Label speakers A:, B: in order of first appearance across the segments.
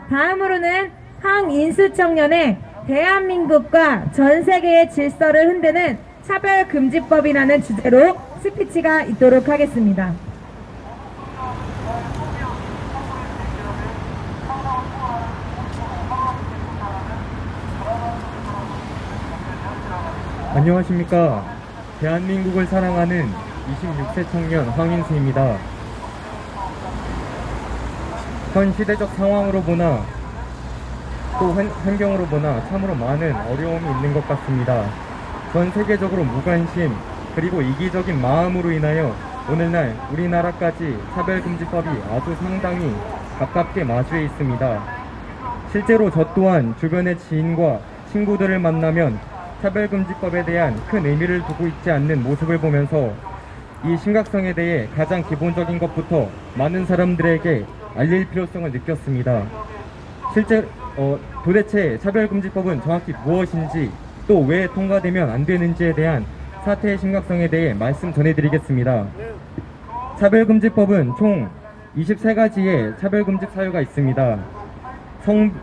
A: 다음으로는 항인수청년의 대한민국과 전 세계의 질서를 흔드는 차별금지법이라는 주제로 스피치가 있도록 하겠습니다.
B: 안녕하십니까. 대한민국을 사랑하는 26세 청년 황인수입니다. 현 시대적 상황으로 보나 또 환경으로 보나 참으로 많은 어려움이 있는 것 같습니다. 전 세계적으로 무관심 그리고 이기적인 마음으로 인하여 오늘날 우리나라까지 차별금지법이 아주 상당히 가깝게 마주해 있습니다. 실제로 저 또한 주변의 지인과 친구들을 만나면 차별금지법에 대한 큰 의미를 두고 있지 않는 모습을 보면서 이 심각성에 대해 가장 기본적인 것부터 많은 사람들에게 알릴 필요성을 느꼈습니다. 도대체 차별금지법은 정확히 무엇인지 또 왜 통과되면 안 되는지에 대한 사태의 심각성에 대해 말씀 전해드리겠습니다. 차별금지법은 총 23가지의 차별금지 사유가 있습니다.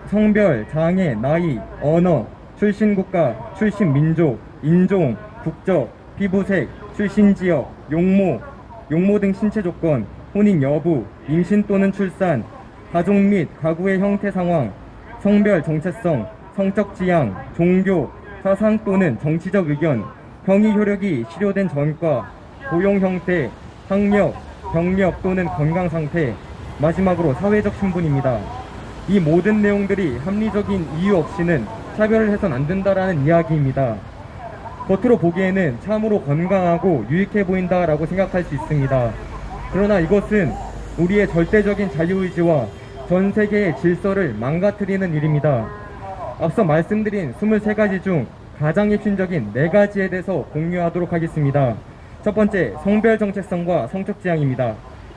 B: 성별, 장애, 나이, 언어, 출신 국가, 출신 민족, 인종, 국적, 피부색, 출신 지역, 용모 등 신체 조건, 혼인 여부, 임신 또는 출산, 가족 및 가구의 형태 상황, 성별 정체성, 성적 지향, 종교, 사상 또는 정치적 의견, 형이 효력이 실효된 전과, 고용 형태, 학력, 병력 또는 건강 상태, 마지막으로 사회적 신분입니다. 이 모든 내용들이 합리적인 이유 없이는 차별을 해선 안 된다라는 이야기입니다. 겉으로 보기에는 참으로 건강하고 유익해 보인다라고 생각할 수 있습니다. 그러나 이것은 우리의 절대적인 자유의지와 전 세계의 질서를 망가뜨리는 일입니다. 앞서 말씀드린 23가지 중 가장 핵심적인 4가지에 대해서 공유하도록 하겠습니다. 첫 번째, 성별 정체성과 성적 지향입니다.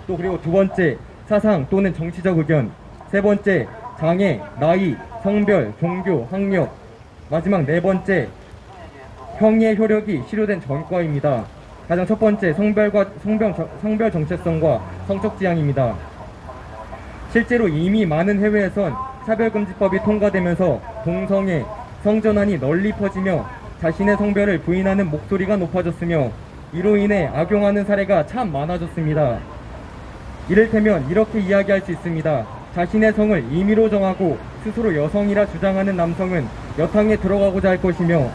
B: 또 그리고 두 번째, 사상 또는 정치적 의견. 세 번째, 장애, 나이, 성별, 종교, 학력. 마지막 4번째, 형의 효력이 실효된 전과입니다. 가장 첫 번째, 성별 정체성과 성적 지향입니다. 실제로 이미 많은 해외에선 차별금지법이 통과되면서 동성애, 성전환이 널리 퍼지며 자신의 성별을 부인하는 목소리가 높아졌으며 이로 인해 악용하는 사례가 참 많아졌습니다. 이를테면 이렇게 이야기할 수 있습니다. 자신의 성을 임의로 정하고 스스로 여성이라 주장하는 남성은 여탕에 들어가고자 할 것이며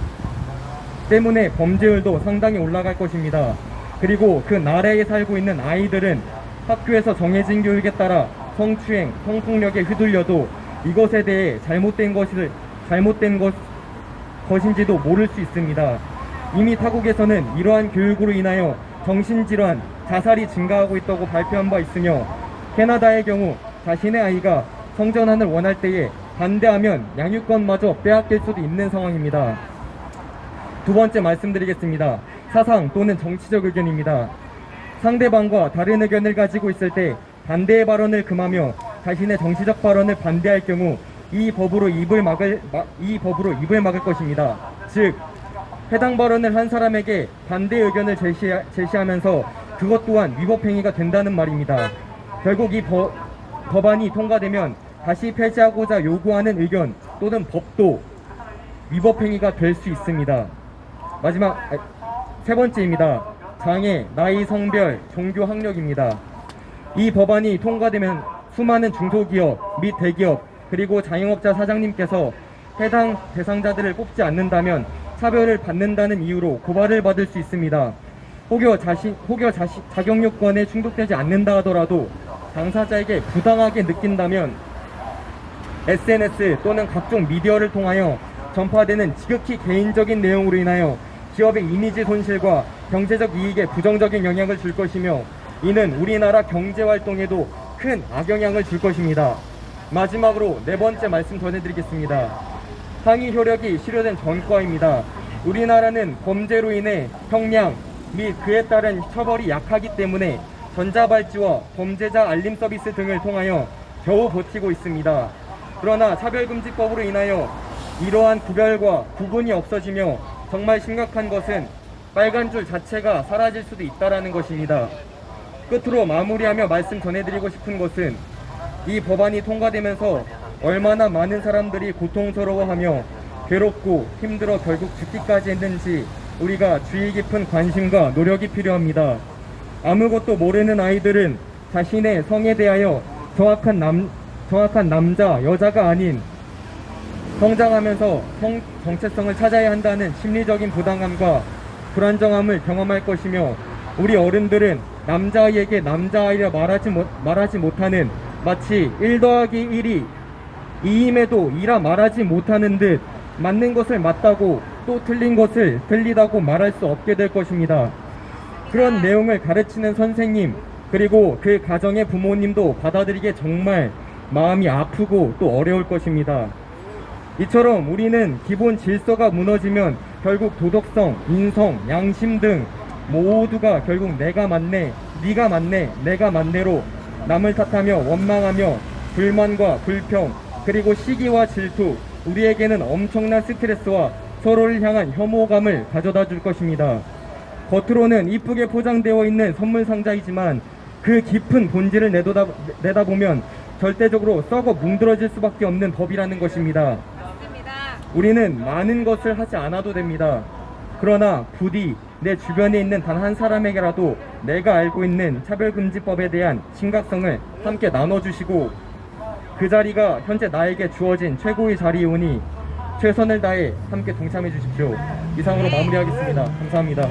B: 때문에 범죄율도 상당히 올라갈 것입니다. 그리고 그 나라에 살고 있는 아이들은 학교에서 정해진 교육에 따라 성추행, 성폭력에 휘둘려도 이것에 대해 잘못된 것인지도 모를 수 있습니다. 이미 타국에서는 이러한 교육으로 인하여 정신질환, 자살이 증가하고 있다고 발표한 바 있으며 캐나다의 경우 자신의 아이가 성전환을 원할 때에 반대하면 양육권마저 빼앗길 수도 있는 상황입니다. 두 번째 말씀드리겠습니다. 사상 또는 정치적 의견입니다. 상대방과 다른 의견을 가지고 있을 때 반대의 발언을 금하며 자신의 정치적 발언을 반대할 경우 이 법으로 입을 막을 것입니다. 즉, 해당 발언을 한 사람에게 반대 의견을 제시하면서 그것 또한 위법행위가 된다는 말입니다. 결국 이 법안이 통과되면 다시 폐지하고자 요구하는 의견 또는 법도 위법행위가 될 수 있습니다. 세 번째입니다. 장애, 나이, 성별, 종교, 학력입니다. 이 법안이 통과되면 수많은 중소기업 및 대기업 그리고 자영업자 사장님께서 해당 대상자들을 뽑지 않는다면 차별을 받는다는 이유로 고발을 받을 수 있습니다. 혹여 자격 요건에 충족되지 않는다 하더라도 당사자에게 부당하게 느낀다면 SNS 또는 각종 미디어를 통하여 전파되는 지극히 개인적인 내용으로 인하여 기업의 이미지 손실과 경제적 이익에 부정적인 영향을 줄 것이며 이는 우리나라 경제활동에도 큰 악영향을 줄 것입니다. 마지막으로 4번째 말씀 전해드리겠습니다. 항의 효력이 실효된 전과입니다. 우리나라는 범죄로 인해 형량 및 그에 따른 처벌이 약하기 때문에 전자발찌와 범죄자 알림 서비스 등을 통하여 겨우 버티고 있습니다. 그러나 차별금지법으로 인하여 이러한 구별과 구분이 없어지며 정말 심각한 것은 빨간 줄 자체가 사라질 수도 있다는 것입니다. 끝으로 마무리하며 말씀 전해드리고 싶은 것은 이 법안이 통과되면서 얼마나 많은 사람들이 고통스러워하며 괴롭고 힘들어 결국 죽기까지 했는지 우리가 주의 깊은 관심과 노력이 필요합니다. 아무것도 모르는 아이들은 자신의 성에 대하여 정확한 남자, 여자가 아닌 성장하면서 성 정체성을 찾아야 한다는 심리적인 부담감과 불안정함을 경험할 것이며, 우리 어른들은 남자아이에게 남자아이라 말하지 못하는, 마치 1 더하기 1이 2임에도 2라 말하지 못하는 듯 맞는 것을 맞다고 또 틀린 것을 틀리다고 말할 수 없게 될 것입니다. 그런 내용을 가르치는 선생님, 그리고 그 가정의 부모님도 받아들이기에 정말 마음이 아프고 또 어려울 것입니다. 이처럼 우리는 기본 질서가 무너지면 결국 도덕성, 인성, 양심 등 모두가 결국 내가 맞네, 네가 맞네, 내가 맞네로 남을 탓하며 원망하며 불만과 불평, 그리고 시기와 질투, 우리에게는 엄청난 스트레스와 서로를 향한 혐오감을 가져다 줄 것입니다. 겉으로는 이쁘게 포장되어 있는 선물 상자이지만 그 깊은 본질을 내다보면 절대적으로 썩어 뭉들어질 수밖에 없는 법이라는 것입니다. 우리는 많은 것을 하지 않아도 됩니다. 그러나 부디 내 주변에 있는 단 한 사람에게라도 내가 알고 있는 차별금지법에 대한 심각성을 함께 나눠주시고, 그 자리가 현재 나에게 주어진 최고의 자리이오니 최선을 다해 함께 동참해 주십시오. 이상으로 마무리하겠습니다. 감사합니다.